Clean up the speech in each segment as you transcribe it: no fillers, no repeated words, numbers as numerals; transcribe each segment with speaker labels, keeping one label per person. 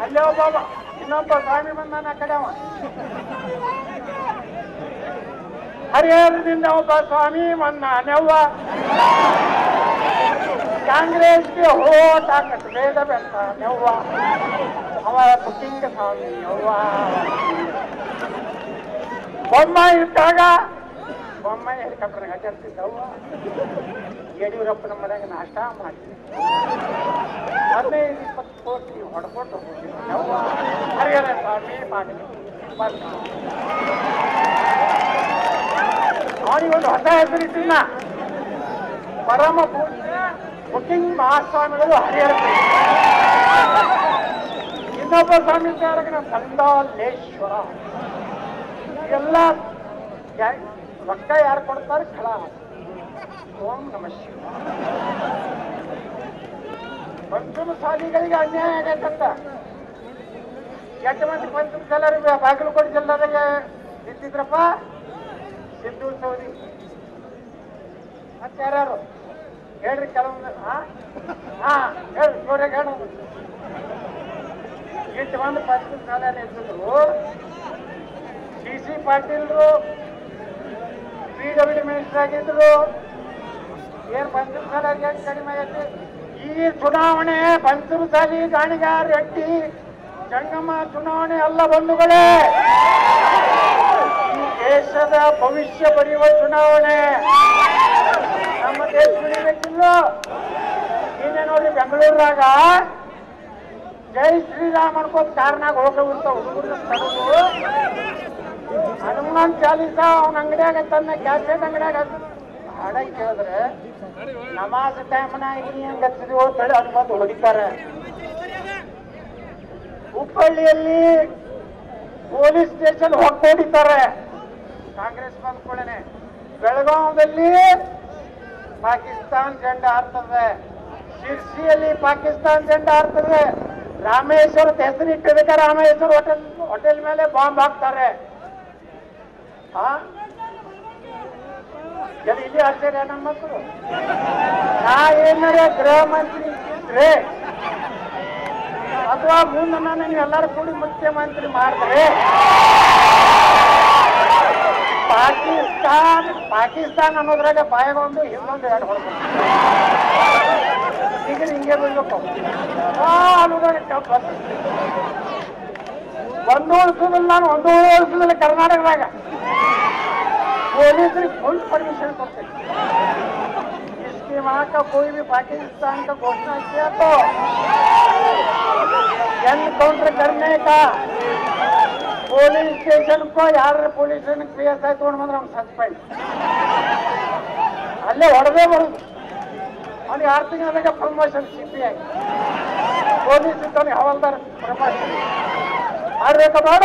Speaker 1: ಅಲ್ಲೇ ಒಬ್ಬ ಇನ್ನೊಬ್ಬ ಸ್ವಾಮಿ ಬಂದಾನ ಆ ಕಡೆ ಅವ ಹರಿಹರದಿಂದ ಒಬ್ಬ ಸ್ವಾಮಿ ಬಂದಾನೆವ್ವ ಕಾಂಗ್ರೆಸ್ಗೆ ಹೋಟ್ ಹಾಕತ್ ಬೇಡ ಬೆಂತಾನೆವ್ವ ಅವ ಬುಕ್ಕಿಂಗ್ ಸ್ವಾಮಿ ಅವ್ವ ಬೊಮ್ಮಾಯಿ ಇದ್ದಾಗ ಬೊಮ್ಮಾಯಿ ಹೆಲಿಕಾಪ್ಟರ್ ಹಚ್ಚಿರ್ತಿದ್ದವ್ವ ಯಡಿಯೂರಪ್ಪನ ಮನೆಗೆ ನಾಷ್ಟ ಮಾಡ್ತೀವಿ 15-20 ಕೋಟಿ ಹೊಡ್ಕೊಂಡು ಹೋಗಿದ್ದವ್ವ ಹರಿಹರ ಸ್ವಾಮಿ ಮಾಡಿ ಅವನಿಗೊಂದು ಹೊಸ ಹೆಸರಿಟ್ಟಿನ ಪರಮ ಪೂಜ್ಯ ಬುಕ್ಕಿಂಗ್ ಮಹಾಸ್ವಾಮಿಗಳು ಹರಿಹರ ಇನ್ನೊಬ್ಬ ಸ್ವಾಮಿ ಸಂದಾಲೇಶ್ವರ ಎಲ್ಲ ರೊಕ್ಕ ಯಾರು ಕೊಡ್ತಾರೆ ಸ್ಥಳ ಓಂ ನಮಃ ಶಿವಾಯ ಪಂಚಮಸಾಲಿಗಳಿಗೆ ಅನ್ಯಾಯ ಆಗೈತಂತ ಎಷ್ಟು ಮಂದಿ ಪಂಚಮಸಾಲರು ಬಾಗಲಕೋಟೆ ಜಿಲ್ಲಾದಾಗ ನಿಂತಿದ್ರಪ್ಪ ಸಿದ್ದು ಸೌದಿ ಮತ್ತೆ ಯಾರ್ಯಾರು ಹೇಳ್ರಿ ಕೆಲವೊಂದು ಹೇಳ್ರಿ ಜೋರಾಗ ಹೇಳೋದು ಎಷ್ಟು ಮಂದಿ ಪಂಚಮಸಾಲರು ಇದ್ದಿದ್ರು ಸಿ ಪಾಟೀಲ್ರು PWD ಮಿನಿಸ್ಟರ್ ಆಗಿದ್ರು ಏನ್ ಪಂಚಮಸಾಲಿ ಕಡಿಮೆ ಆಗೈತಿ ಈ ಚುನಾವಣೆ ಪಂಚಮಸಾಲಿ ಗಾಣಿಗಾರ ರೆಡ್ಡಿ ಜಂಗಮ ಚುನಾವಣೆ ಅಲ್ಲ ಬಂಧುಗಳೇ ಈ ದೇಶದ ಭವಿಷ್ಯ ಬರೆಯುವ ಚುನಾವಣೆ ನಮ್ಮ ದೇಶ ಉಳಿಬೇಕಿಲ್ಲ ನೀನೇ ನೋಡಿ ಬೆಂಗಳೂರಾಗ ಜೈ ಶ್ರೀರಾಮ್ ಅನ್ಕೋತ ಕಾರ್ನಾಗ ಹೋಗುವಂತ ಹುಡುಗರು ತಡೆದು ಹನುಮಾನ್ ಚಾಲೀಸ ಅವನ ಅಂಗಡಿಯಾಗ ತನ್ನ ಕ್ಯಾಸೆಟ್ ಅಂಗಡಿಯಾಗ ಹಾಡ ಕೇಳಿದ್ರೆ ನಮಾಜ್ ಟೈಮ್ನಾಗ ಹೆಂಗ್ ಹಚ್ಚಿದ್ವಿ ಅಂತೇಳಿ ಅನ್ಕೊಂಡು ಹೊಡಿತಾರೆ ಹುಬ್ಬಳ್ಳಿಯಲ್ಲಿ ಪೊಲೀಸ್ ಸ್ಟೇಷನ್ ಹೊಕ್ಕೋಡಿತಾರೆ ಕಾಂಗ್ರೆಸ್ ಬಂದ್ಕೊಳ್ಳೇನೆ ಬೆಳಗಾವದಲ್ಲಿ ಪಾಕಿಸ್ತಾನ್ ಜೆಂಡ ಹಾರ್ತದೆ ಶಿರ್ಸಿಯಲ್ಲಿ ಪಾಕಿಸ್ತಾನ್ ಜೆಂಡ ಹಾರ್ತದೆ ರಾಮೇಶ್ವರದ ಹೆಸರಿಟ್ಟಿದ್ದಕ್ಕೆ ರಾಮೇಶ್ವರ ಹೋಟೆಲ್ ಮೇಲೆ ಬಾಂಬ್ ಹಾಕ್ತಾರೆ ಇಲ್ಲಿ ಆಶ್ಚರ್ಯ ನಮ್ಮ ಮಕ್ಕಳು ನಾ ಏನಾರ ಗೃಹ ಮಂತ್ರಿ ಇದ್ರೆ ಅಥವಾ ಮುಂದೆ ನಾನು ಎಲ್ಲರೂ ಕೂಡಿ ಮುಖ್ಯಮಂತ್ರಿ ಮಾಡಿದ್ರೆ ಪಾಕಿಸ್ತಾನ್ ಅನ್ನೋದ್ರಾಗ ಬಾಯಾಗೊಂದು ಇನ್ನೊಂದು ಎರಡು ಹೊಡ್ಕೊಂಡು ಈಗ ಹಿಂಗೆ ಬಿಡ್ಬೇಕು ಒಂದು ವರ್ಷದಲ್ಲಿ ನಾನು 1 ವರ್ಷದಲ್ಲಿ ಕರ್ನಾಟಕದಾಗ ಪೊಲೀಸರಿಗೆ ಫುಲ್ परमिशन ಕೊಡ್ತೀನಿ इसके वहां का कोई भी पाकिस्तान का घोषणा किया तो एनकाउंटर करने का पुलिस स्टेशन को यार पुलिस स्टेशन PSI तोड़ ಬಂದ್ರೆ ಅವ್ನು ಸಸ್ಪೆಂಡ್ ಅಲ್ಲೇ ಹೊಡೆದೇ ಬರುದು ಅವ್ನಿಗೆ 6 ತಿಂಗಳಾಗ ಪ್ರಮೋಷನ್ CPI ಪೊಲೀಸ್ ಇದ್ದವನಿಗೆ ಹವಾಲ್ದಾರ್ ಪ್ರಮೋಷನ್ ಮಾಡ್ಬೇಕಾ ಬೇಡ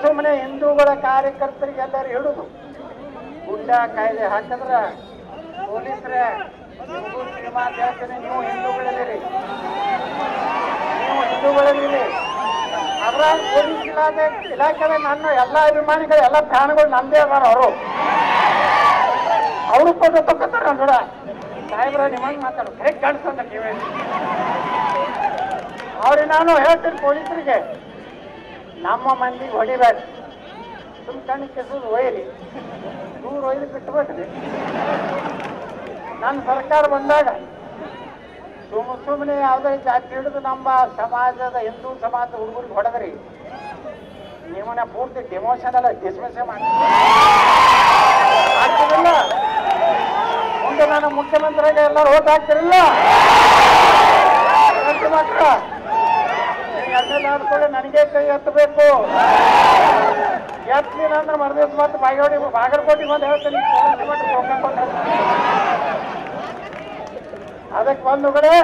Speaker 1: ಸುಮ್ಮನೆ ಹಿಂದೂಗಳ ಕಾರ್ಯಕರ್ತರಿಗೆಲ್ಲರೂ ಹಿಡುದು ಗುಂಡಾ ಕಾಯ್ದೆ ಹಾಕಿದ್ರ ಪೊಲೀಸರೇ ಸಿನಿಮಾ ಹೇಳ್ತೀನಿ ನೀವು ಹಿಂದೂಗಳಲ್ಲಿ ಅದ್ರಾಗ ಪೊಲೀಸ್ ಇಲಾಖೆ ನನ್ನ ಎಲ್ಲ ಅಭಿಮಾನಿಗಳು ಎಲ್ಲ ಫ್ಯಾನ್ಗಳು ನಂದೇ ಅದಾರ ಅವರು ಫೋಟೋ ತಗೋತಾರ ನೋಡ ಸಾಹೇಬ್ರ ನಿಮ್ಮಂಗೆ ಮಾತಾಡೋ ಕರೆಕ್ಟ್ ಕಾಣಿಸ್ತಂತ ನೀವೇ ಅವ್ರಿಗೆ ನಾನು ಹೇಳ್ತೀನಿ ಪೊಲೀಸರಿಗೆ ನಮ್ಮ ಮಂದಿಗೆ ಹೊಡಿಬೇಡ ಸುಮ್ ಕಣ್ಣು ಕೆಸರು ಒಯ್ಯಲಿ ದೂರ ಒಯ್ದು ಬಿಟ್ಟುಬಿಟ್ರಿ ನನ್ನ ಸರ್ಕಾರ ಬಂದಾಗ ಸುಮ್ಮನೆ ಯಾವುದೇ ಜಾತಿ ಹಿಡಿದು ನಮ್ಮ ಸಮಾಜದ ಹಿಂದೂ ಸಮಾಜದ ಹುಡುಗರಿಗೆ ಹೊಡೆದ್ರಿ ನಿಮ್ಮನ್ನ ಪೂರ್ತಿ ಡಿಮೋಷನ್ ಎಲ್ಲ ಡಿಸ್ಮಿಸ್ ಮಾಡ್ತಿರಲಿಲ್ಲ ಮುಂದೆ ನಾನು ಮುಖ್ಯಮಂತ್ರಿಯಾಗ ಎಲ್ಲರೂ ಓಟ್ ಹಾಕ್ತಿರಲಿಲ್ಲ ಮಕ್ಕಳ ಎಲ್ಲೆಲ್ಲ ಆದ್ಕೊಳ್ಳಿ ನನಗೆ ಕೈ ಎತ್ತಬೇಕು ಎತ್ತಲಿಲ್ಲ ಅಂದ್ರೆ ಮರದಿವ್ಸ ಮತ್ತೆ ಬಾಗಲಕೋಟೆ ಬಂದು ಹೇಳ್ತೀನಿ ಅದಕ್ಕೆ ಬಂಧುಗಳೇ